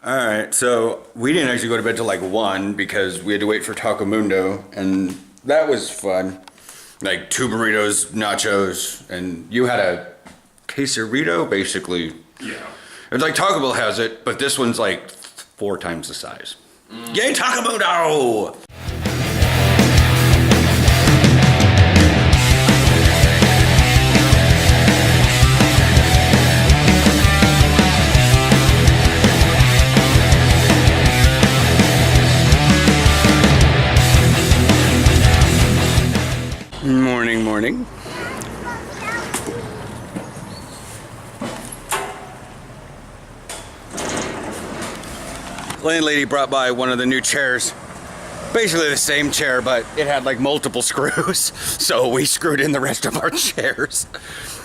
All right, so we didn't actually go to bed till like 1 because we had to wait for Taco Mundo, and that was fun. Like 2 burritos, nachos, and you had a quesarito, basically. Yeah. It's like Taco Bell has it, but this one's like 4 times the size. Yay, Taco Mundo! Morning. Landlady brought by one of the new chairs. Basically the same chair, but it had like multiple screws. So we screwed in the rest of our chairs.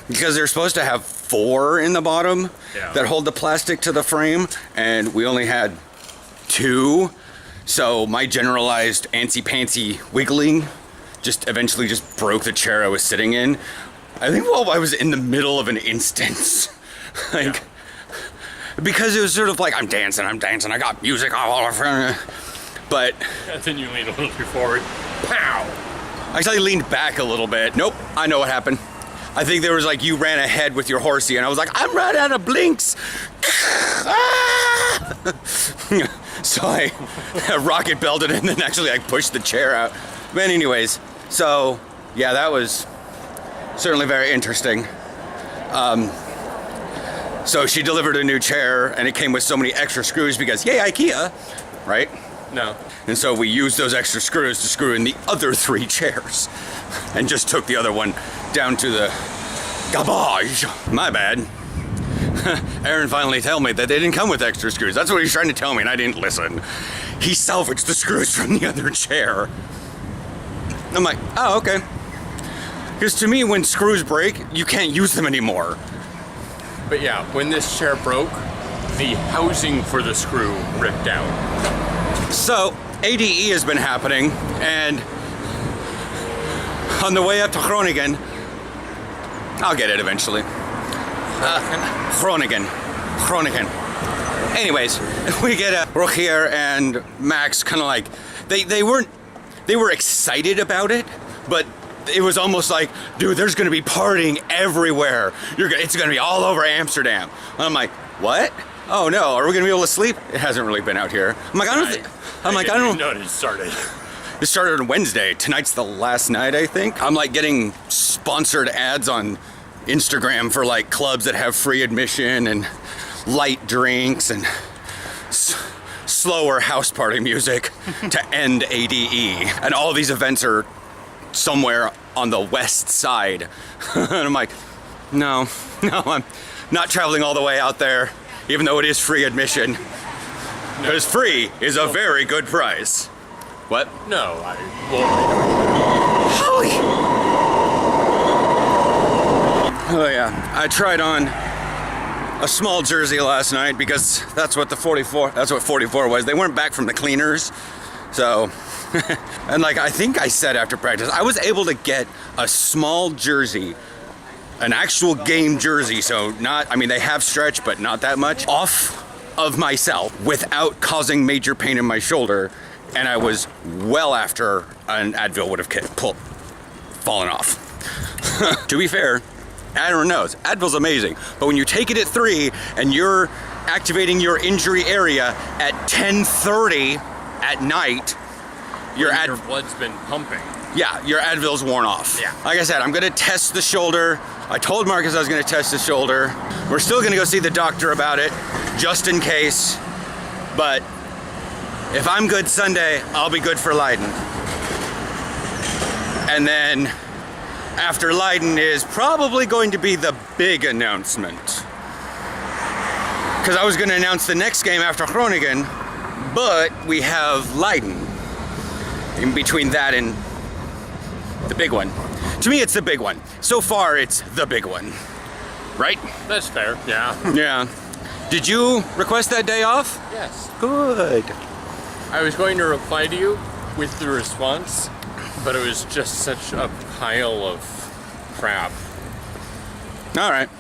Because they're supposed to have 4 in the bottom that hold the plastic to the frame, and we only had 2. So my generalized antsy-pantsy wiggling just eventually just broke the chair I was sitting in. I think while I was in the middle of an instance. Because it was sort of like, I'm dancing, I got music all over. But and then you lean a little too forward. Pow! I actually leaned back a little bit. Nope, I know what happened. I think there was like, you ran ahead with your horsey, and I was like, I'm running out of blinks. So I rocket belted and then actually I pushed the chair out. But anyways, so yeah, that was certainly very interesting. So she delivered a new chair, and it came with so many extra screws because, yay, IKEA, right? No. And so we used those extra screws to screw in the other 3 chairs and just took the other one down to the garbage. My bad. Aaron finally told me that they didn't come with extra screws. That's what he was trying to tell me, and I didn't listen. He salvaged the screws from the other chair. I'm like, oh, okay. Because to me, when screws break, you can't use them anymore. But yeah, when this chair broke, the housing for the screw ripped out. So, ADE has been happening, and on the way up to Groningen, I'll get it eventually. Groningen. Anyways, we get Rogier and Max kind of like, they were excited about it, but it was almost like, dude, there's gonna be partying everywhere. It's gonna be all over Amsterdam. And I'm like, what? Oh no, are we gonna be able to sleep? It hasn't really been out here. I'm like, I don't know. It started. It started on Wednesday. Tonight's the last night, I think. I'm like getting sponsored ads on Instagram for like clubs that have free admission and light drinks and slower house party music to end ADE. And all these events are somewhere on the west side. And I'm like, no, I'm not traveling all the way out there, even though it is free admission. Because free is a very good price. What? No, I won't. Holy! Oh yeah, I tried on a small jersey last night because that's what 44 was. They weren't back from the cleaners. So, and like I think I said after practice, I was able to get a small jersey, an actual game jersey, so not, I mean they have stretch, but not that much, off of myself without causing major pain in my shoulder, and I was well after an Advil would have fallen off. To be fair, Aaron knows, Advil's amazing, but when you take it at 3 and you're activating your injury area at 10:30 at night, your blood's been pumping. Yeah, your Advil's worn off. Yeah. Like I said, I'm gonna test the shoulder. I told Marcus I was gonna test the shoulder. We're still gonna go see the doctor about it, just in case. But if I'm good Sunday, I'll be good for Leiden. And then after Leiden is probably going to be the big announcement. Because I was gonna announce the next game after Groningen, but we have Leiden in between that and the big one. To me, it's the big one. So far, it's the big one. Right? That's fair, yeah. Yeah. Did you request that day off? Yes. Good. I was going to reply to you with the response, but it was just such a pile of crap. All right.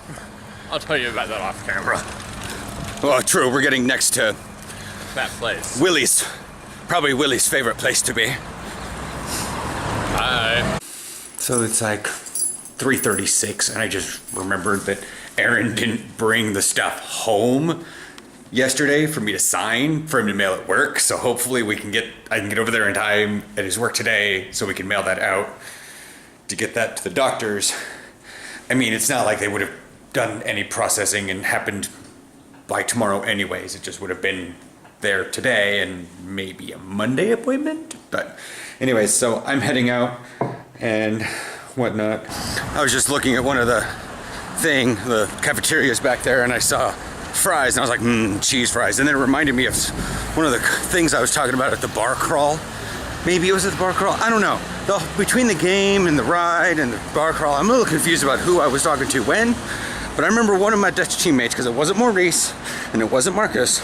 I'll tell you about that off camera. Well, true. We're getting next to that place? Willie's. Probably Willie's favorite place to be. Bye. So it's like 3:36, and I just remembered that Aaron didn't bring the stuff home yesterday for me to sign, for him to mail at work. So hopefully I can get over there in time at his work today so we can mail that out to get that to the doctors. I mean, it's not like they would have done any processing and happened by tomorrow anyways. It just would have been there today and maybe a Monday appointment. But anyways, so I'm heading out and whatnot. I was just looking at one of the cafeterias back there, and I saw fries, and I was like, cheese fries. And then it reminded me of one of the things I was talking about at the bar crawl. Maybe it was at the bar crawl, I don't know. Between the game and the ride and the bar crawl, I'm a little confused about who I was talking to when. But I remember one of my Dutch teammates, because it wasn't Maurice and it wasn't Marcus,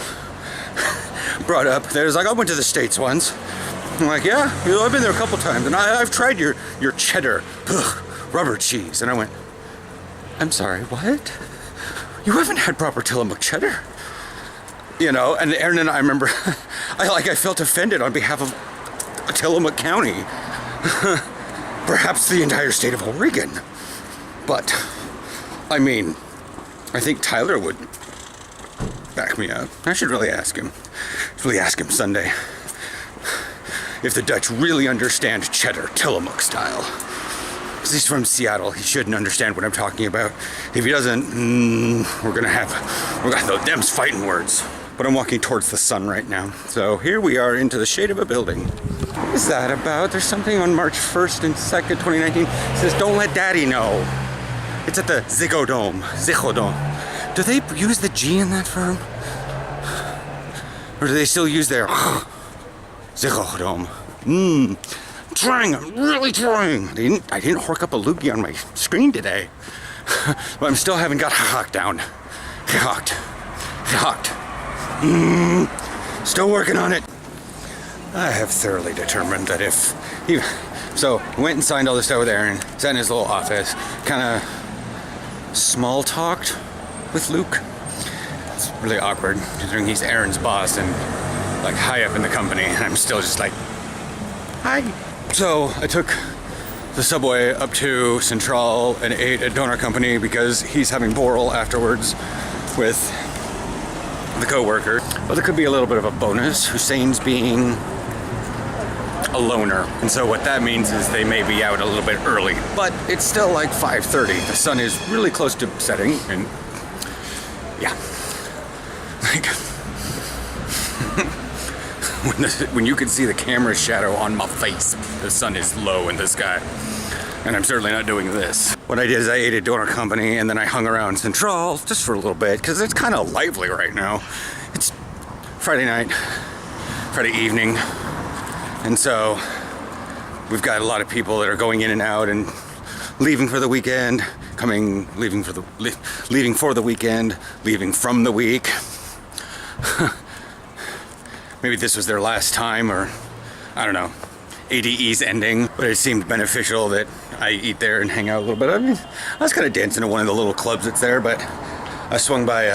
brought up that it was like, I went to the States once. I'm like, yeah, I've been there a couple times, and I've tried your cheddar, rubber cheese. And I went, I'm sorry, what? You haven't had proper Tillamook cheddar. You know, and Aaron and I remember, I felt offended on behalf of Tillamook County. Perhaps the entire state of Oregon. But, I mean, I think Tyler would back me up. I should really ask him. Sunday. If the Dutch really understand cheddar, Tillamook style. Because he's from Seattle, he shouldn't understand what I'm talking about. If he doesn't, we're gonna have them's fighting words. But I'm walking towards the sun right now. So here we are into the shade of a building. What is that about? There's something on March 1st and 2nd, 2019. It says, don't let daddy know. It's at the Ziggo Dome. Do they use the G in that firm? Or do they still use their Ziggo Dome? I'm really trying. I didn't hork up a loogie on my screen today. But I'm still haven't got hocked down. Hocked. Still working on it. I have thoroughly determined that so went and signed all this stuff with Aaron, sat in his little office, kind of small talked with Luke. It's really awkward considering he's Aaron's boss and like high up in the company, and I'm still just like, hi. So I took the subway up to Central and ate at Donor Company because he's having Boral afterwards with the co-worker. But there could be a little bit of a bonus. Hussein's being a loner. And so what that means is they may be out a little bit early. But it's still like 5:30. The sun is really close to setting, and yeah. Like when you can see the camera shadow on my face, the sun is low in the sky. And I'm certainly not doing this. What I did is I ate at Donor Company, and then I hung around Central just for a little bit, because it's kind of lively right now. It's Friday night, Friday evening, and so we've got a lot of people that are going in and out and leaving for the weekend, leaving for the weekend, leaving from the week. Maybe this was their last time, or I don't know. ADE's ending, but it seemed beneficial that I eat there and hang out a little bit. I mean, I was kind of dancing at one of the little clubs that's there, but I swung by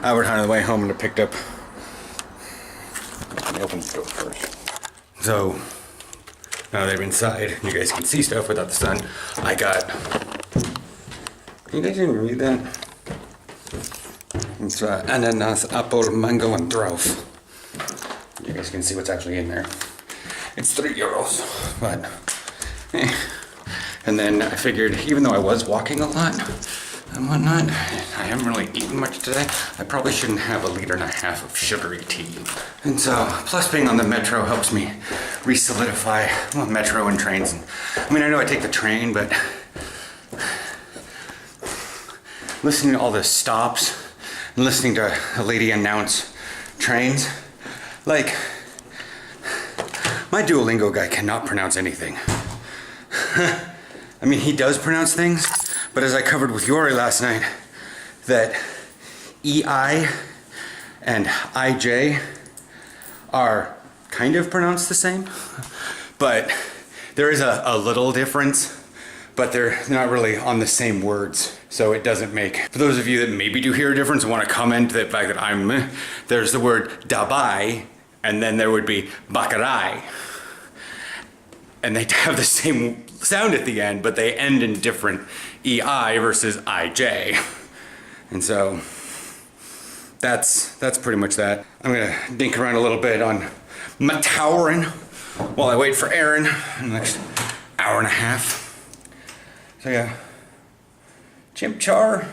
Albert on the way home and I picked up. Let me open the door first. So now that I'm inside, you guys can see stuff without the sun. I got. Can you guys even read that? It's ananas, apple, mango, and drauf. You guys can see what's actually in there. It's €3, but And then I figured, even though I was walking a lot and whatnot, I haven't really eaten much today. I probably shouldn't have 1.5 liters of sugary tea. And so, plus being on the metro helps me re-solidify, well, metro and trains. And, I mean, I know I take the train, but listening to all the stops and listening to a lady announce trains, like, my Duolingo guy cannot pronounce anything. I mean, he does pronounce things, but as I covered with Yori last night, that EI and IJ are kind of pronounced the same, but there is a little difference. but they're not really on the same words. So it doesn't make, for those of you that maybe do hear a difference and want to comment the fact that there's the word dabai, and then there would be bakarai. And they have the same sound at the end, but they end in different EI versus IJ. And so that's pretty much that. I'm gonna dink around a little bit on Mataurin while I wait for Aaron in the next hour and a half. So yeah, Chimp Char.